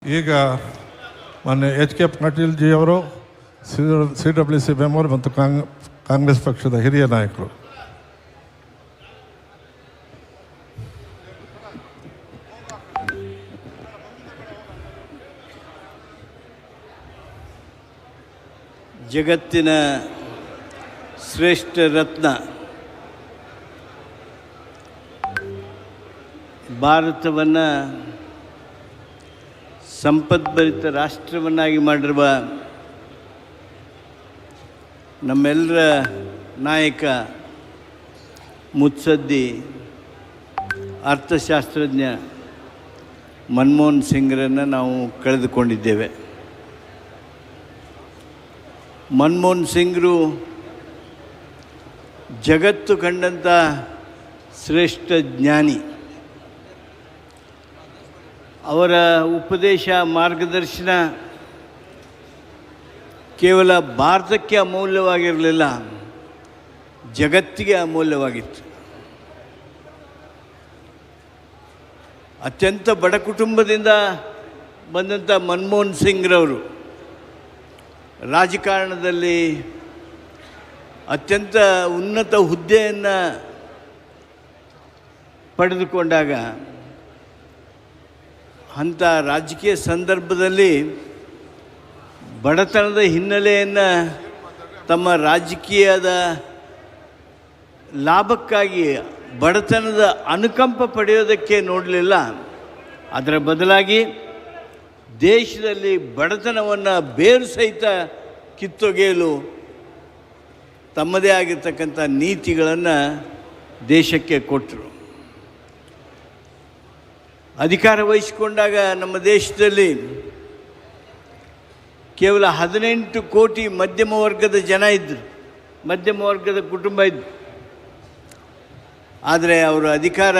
ಈಗ ಮೊನ್ನೆ H K Patil G ಅವರು CWC ಮೆಂಬರ್ ಮತ್ತು ಕಾಂಗ್ರೆಸ್ ಪಕ್ಷದ ಹಿರಿಯ ನಾಯಕರು. ಜಗತ್ತಿನ ಶ್ರೇಷ್ಠ ರತ್ನ ಭಾರತವನ್ನು ಸಂಪದ್ಭರಿತ ರಾಷ್ಟ್ರವನ್ನಾಗಿ ಮಾಡಿರುವ ನಮ್ಮೆಲ್ಲರ ನಾಯಕ ಮುತ್ಸದ್ದಿ ಅರ್ಥಶಾಸ್ತ್ರಜ್ಞ ಮನಮೋಹನ್ ಸಿಂಗ್ರನ್ನು ನಾವು ಕಳೆದುಕೊಂಡಿದ್ದೇವೆ. ಮನಮೋಹನ್ ಸಿಂಗ್ರು ಜಗತ್ತು ಕಂಡಂಥ ಶ್ರೇಷ್ಠ ಜ್ಞಾನಿ. ಅವರ ಉಪದೇಶ ಮಾರ್ಗದರ್ಶನ ಕೇವಲ ಭಾರತಕ್ಕೆ ಅಮೂಲ್ಯವಾಗಿರಲಿಲ್ಲ, ಜಗತ್ತಿಗೆ ಅಮೂಲ್ಯವಾಗಿತ್ತು. ಅತ್ಯಂತ ಬಡ ಕುಟುಂಬದಿಂದ ಬಂದಂಥ ಮನಮೋಹನ್ ಸಿಂಗ್ರವರು ರಾಜಕಾರಣದಲ್ಲಿ ಅತ್ಯಂತ ಉನ್ನತ ಹುದ್ದೆಯನ್ನು ಪಡೆದುಕೊಂಡಾಗ ಅಂಥ ರಾಜಕೀಯ ಸಂದರ್ಭದಲ್ಲಿ ಬಡತನದ ಹಿನ್ನೆಲೆಯನ್ನು ತಮ್ಮ ರಾಜಕೀಯದ ಲಾಭಕ್ಕಾಗಿ ಬಡತನದ ಅನುಕಂಪ ಪಡೆಯೋದಕ್ಕೆ ನೋಡಲಿಲ್ಲ. ಅದರ ಬದಲಾಗಿ ದೇಶದಲ್ಲಿ ಬಡತನವನ್ನು ಬೇರು ಸಹಿತ ಕಿತ್ತೊಗೆಯಲು ತಮ್ಮದೇ ಆಗಿರ್ತಕ್ಕಂಥ ನೀತಿಗಳನ್ನು ದೇಶಕ್ಕೆ ಕೊಟ್ಟರು. ಅಧಿಕಾರ ವಹಿಸಿಕೊಂಡಾಗ ನಮ್ಮ ದೇಶದಲ್ಲಿ ಕೇವಲ 18 ಕೋಟಿ ಮಧ್ಯಮ ವರ್ಗದ ಜನ ಇದ್ದರು, ಮಧ್ಯಮ ವರ್ಗದ ಕುಟುಂಬ ಇದ್ದರು. ಆದರೆ ಅವರು ಅಧಿಕಾರ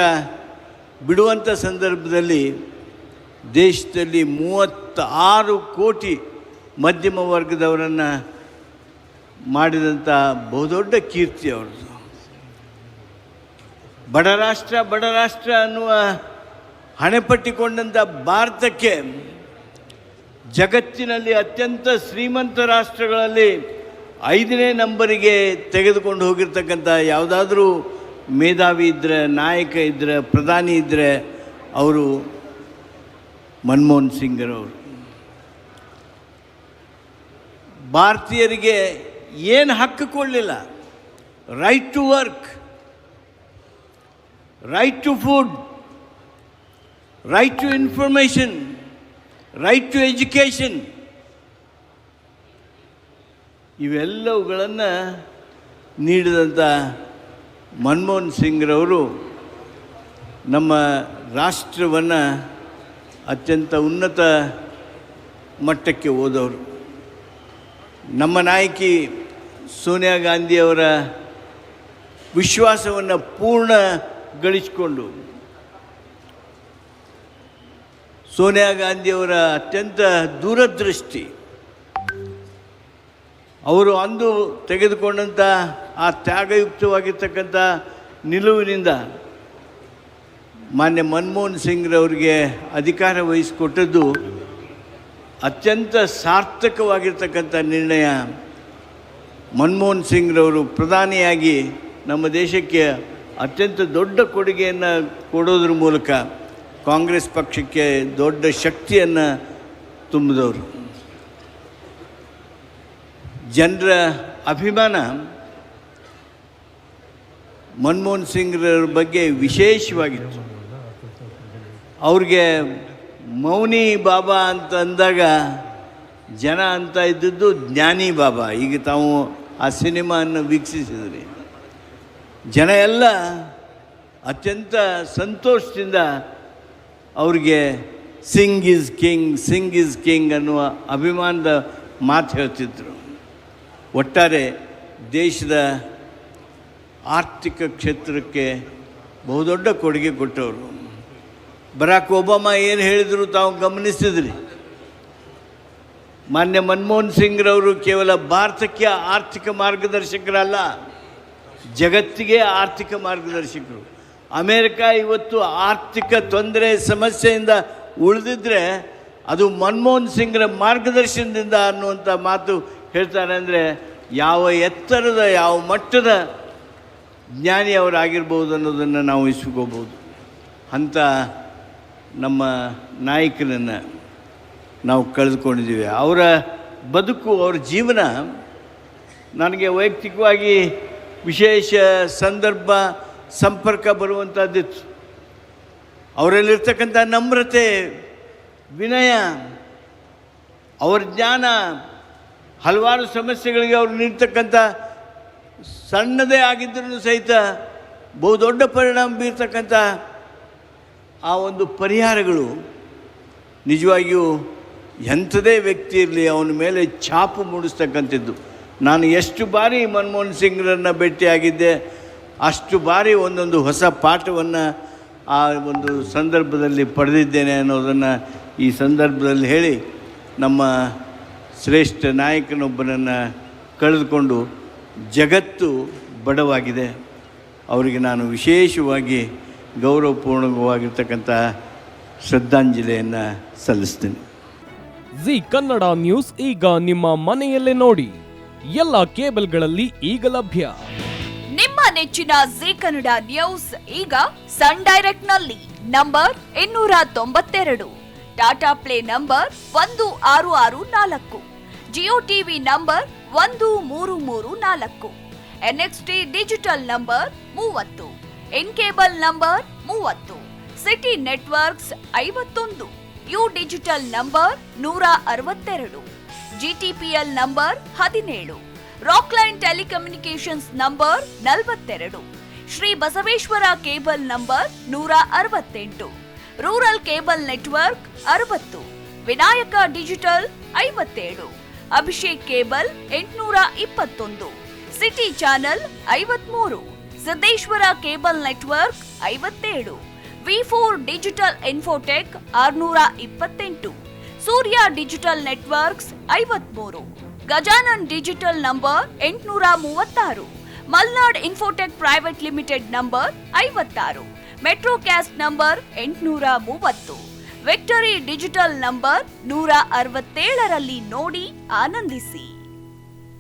ಬಿಡುವಂಥ ಸಂದರ್ಭದಲ್ಲಿ ದೇಶದಲ್ಲಿ 36 ಕೋಟಿ ಮಧ್ಯಮ ವರ್ಗದವರನ್ನು ಮಾಡಿದಂಥ ಬಹುದೊಡ್ಡ ಕೀರ್ತಿ ಅವ್ರದ್ದು. ಬಡ ರಾಷ್ಟ್ರ ಅನ್ನುವ ಹಣೆಪಟ್ಟಿಕೊಂಡಂಥ ಭಾರತಕ್ಕೆ ಜಗತ್ತಿನಲ್ಲಿ ಅತ್ಯಂತ ಶ್ರೀಮಂತ ರಾಷ್ಟ್ರಗಳಲ್ಲಿ 5ನೇ ನಂಬರಿಗೆ ತೆಗೆದುಕೊಂಡು ಹೋಗಿರ್ತಕ್ಕಂಥ ಯಾವುದಾದ್ರೂ ಮೇಧಾವಿ ಇದ್ದರೆ, ನಾಯಕ ಇದ್ದರೆ, ಪ್ರಧಾನಿ ಇದ್ದರೆ ಅವರು ಮನಮೋಹನ್ ಸಿಂಗ್ರವರು. ಭಾರತೀಯರಿಗೆ ಏನು ಹಕ್ಕು ಕೊಡಲಿಲ್ಲ? Right to work, right to food, right to information, right to education, ಇವೆಲ್ಲವುಗಳನ್ನು ನೀಡಿದಂಥ ಮನಮೋಹನ್ ಸಿಂಗ್ರವರು ನಮ್ಮ ರಾಷ್ಟ್ರವನ್ನು ಅತ್ಯಂತ ಉನ್ನತ ಮಟ್ಟಕ್ಕೆ ಹೋದವರು. ನಮ್ಮ ನಾಯಕಿ ಸೋನಿಯಾ ಗಾಂಧಿಯವರ ವಿಶ್ವಾಸವನ್ನು ಪೂರ್ಣಗೊಳಿಸಿಕೊಂಡು ಸೋನಿಯಾ ಗಾಂಧಿಯವರ ಅತ್ಯಂತ ದೂರದೃಷ್ಟಿ, ಅವರು ಅಂದು ತೆಗೆದುಕೊಂಡಂಥ ಆ ತ್ಯಾಗಯುಕ್ತವಾಗಿರ್ತಕ್ಕಂಥ ನಿಲುವಿನಿಂದ ಮಾನ್ಯ ಮನಮೋಹನ್ ಸಿಂಗ್ರವರಿಗೆ ಅಧಿಕಾರ ವಹಿಸಿಕೊಟ್ಟದ್ದು ಅತ್ಯಂತ ಸಾರ್ಥಕವಾಗಿರ್ತಕ್ಕಂಥ ನಿರ್ಣಯ. ಮನಮೋಹನ್ ಸಿಂಗ್ರವರು ಪ್ರಧಾನಿಯಾಗಿ ನಮ್ಮ ದೇಶಕ್ಕೆ ಅತ್ಯಂತ ದೊಡ್ಡ ಕೊಡುಗೆಯನ್ನು ಕೊಡೋದ್ರ ಮೂಲಕ ಕಾಂಗ್ರೆಸ್ ಪಕ್ಷಕ್ಕೆ ದೊಡ್ಡ ಶಕ್ತಿಯನ್ನು ತುಂಬಿದವರು. ಜನರ ಅಭಿಮಾನ ಮನಮೋಹನ್ ಸಿಂಗ್ರವ್ರ ಬಗ್ಗೆ ವಿಶೇಷವಾಗಿತ್ತು. ಅವ್ರಿಗೆ ಮೌನಿ ಬಾಬಾ ಅಂತ ಅಂದಾಗ ಜನ ಅಂತ ಇದ್ದದ್ದು ಜ್ಞಾನಿ ಬಾಬಾ. ಈಗ ತಾವು ಆ ಸಿನಿಮಾವನ್ನು ವೀಕ್ಷಿಸಿದ್ರಿ, ಜನ ಎಲ್ಲ ಅತ್ಯಂತ ಸಂತೋಷದಿಂದ ಅವ್ರಿಗೆ ಸಿಂಗ್ ಈಸ್ ಕಿಂಗ್ ಅನ್ನುವ ಅಭಿಮಾನದ ಮಾತು ಹೇಳ್ತಿದ್ರು. ಒಟ್ಟಾರೆ ದೇಶದ ಆರ್ಥಿಕ ಕ್ಷೇತ್ರಕ್ಕೆ ಬಹುದೊಡ್ಡ ಕೊಡುಗೆ ಕೊಟ್ಟವರು. ಬರಾಕ್ ಒಬಾಮಾ ಏನು ಹೇಳಿದರು ತಾವು ಗಮನಿಸಿದ್ರಿ. ಮಾನ್ಯ ಮನಮೋಹನ್ ಸಿಂಗ್ರವರು ಕೇವಲ ಭಾರತಕ್ಕೆ ಆರ್ಥಿಕ ಮಾರ್ಗದರ್ಶಕರಲ್ಲ, ಜಗತ್ತಿಗೆ ಆರ್ಥಿಕ ಮಾರ್ಗದರ್ಶಕರು. ಅಮೇರಿಕ ಇವತ್ತು ಆರ್ಥಿಕ ತೊಂದರೆ ಸಮಸ್ಯೆಯಿಂದ ಉಳಿದಿದ್ದರೆ ಅದು ಮನಮೋಹನ್ ಸಿಂಗ್ರ ಮಾರ್ಗದರ್ಶನದಿಂದ ಅನ್ನುವಂಥ ಮಾತು ಹೇಳ್ತಾರೆ. ಅಂದರೆ ಯಾವ ಎತ್ತರದ ಯಾವ ಮಟ್ಟದ ಜ್ಞಾನಿ ಅವರಾಗಿರ್ಬೋದು ಅನ್ನೋದನ್ನು ನಾವು ಇಸ್ಕೋಬೋದು. ಅಂಥ ನಮ್ಮ ನಾಯಕನನ್ನು ನಾವು ಕಳೆದುಕೊಂಡಿದ್ದೀವಿ. ಅವರ ಬದುಕು, ಅವರ ಜೀವನ ನನಗೆ ವೈಯಕ್ತಿಕವಾಗಿ ವಿಶೇಷ ಸಂದರ್ಭ, ಸಂಪರ್ಕ ಬರುವಂಥದ್ದಿತ್ತು. ಅವರಲ್ಲಿರ್ತಕ್ಕಂಥ ನಮ್ರತೆ, ವಿನಯ, ಅವರ ಜ್ಞಾನ, ಹಲವಾರು ಸಮಸ್ಯೆಗಳಿಗೆ ಅವರು ನೀಡ್ತಕ್ಕಂಥ ಸಣ್ಣದೇ ಆಗಿದ್ದರೂ ಸಹಿತ ಬಹುದೊಡ್ಡ ಪರಿಣಾಮ ಬೀರ್ತಕ್ಕಂಥ ಆ ಒಂದು ಪರಿಹಾರಗಳು ನಿಜವಾಗಿಯೂ ಎಂಥದೇ ವ್ಯಕ್ತಿ ಇರಲಿ ಅವನ ಮೇಲೆ ಛಾಪು ಮೂಡಿಸ್ತಕ್ಕಂಥದ್ದು. ನಾನು ಎಷ್ಟು ಬಾರಿ ಮನಮೋಹನ್ ಸಿಂಗ್ರನ್ನು ಭೇಟಿಯಾಗಿದ್ದೆ, ಅಷ್ಟು ಬಾರಿ ಒಂದೊಂದು ಹೊಸ ಪಾಠವನ್ನು ಆ ಒಂದು ಸಂದರ್ಭದಲ್ಲಿ ಪಡೆದಿದ್ದೇನೆ ಅನ್ನೋದನ್ನು ಈ ಸಂದರ್ಭದಲ್ಲಿ ಹೇಳಿ, ನಮ್ಮ ಶ್ರೇಷ್ಠ ನಾಯಕನೊಬ್ಬನನ್ನು ಕಳೆದುಕೊಂಡು ಜಗತ್ತು ಬಡವಾಗಿದೆ. ಅವರಿಗೆ ನಾನು ವಿಶೇಷವಾಗಿ ಗೌರವಪೂರ್ಣವಾಗಿರ್ತಕ್ಕಂಥ ಶ್ರದ್ಧಾಂಜಲಿಯನ್ನು ಸಲ್ಲಿಸ್ತೀನಿ. ಜಿ ಕನ್ನಡ ನ್ಯೂಸ್ ಈಗ ನಿಮ್ಮ ಮನೆಯಲ್ಲೇ ನೋಡಿ. ಎಲ್ಲ ಕೇಬಲ್ಗಳಲ್ಲಿ ಈಗ ಲಭ್ಯ. ನಿಮ್ಮ ನೆಚ್ಚಿನ ಜಿ ಕನ್ನಡ ನ್ಯೂಸ್ ಈಗ ಸನ್ ಡೈರೆಕ್ಟ್ ನಲ್ಲಿ number 292, Tata Play number 1664, Jio TV number 1334, NXT digital number 30, in cable number 30, city networks 51, U digital number 162, GTPL number 17, Rockline telecommunications number 42, Shri Basaveshwara cable number 168, rural cable network 60, Vinayaka digital 57, Abhishek cable 821, city channel 53, Siddeshwara cable network 57, ವಿ4 digital infotech 628, Surya digital networks 53, Gajanan digital number 836, Malnad infotech private limited number 56, metrocast number 830, victory digital number 167ರಲ್ಲಿ ನೋಡಿ ಆನಂದಿಸಿ.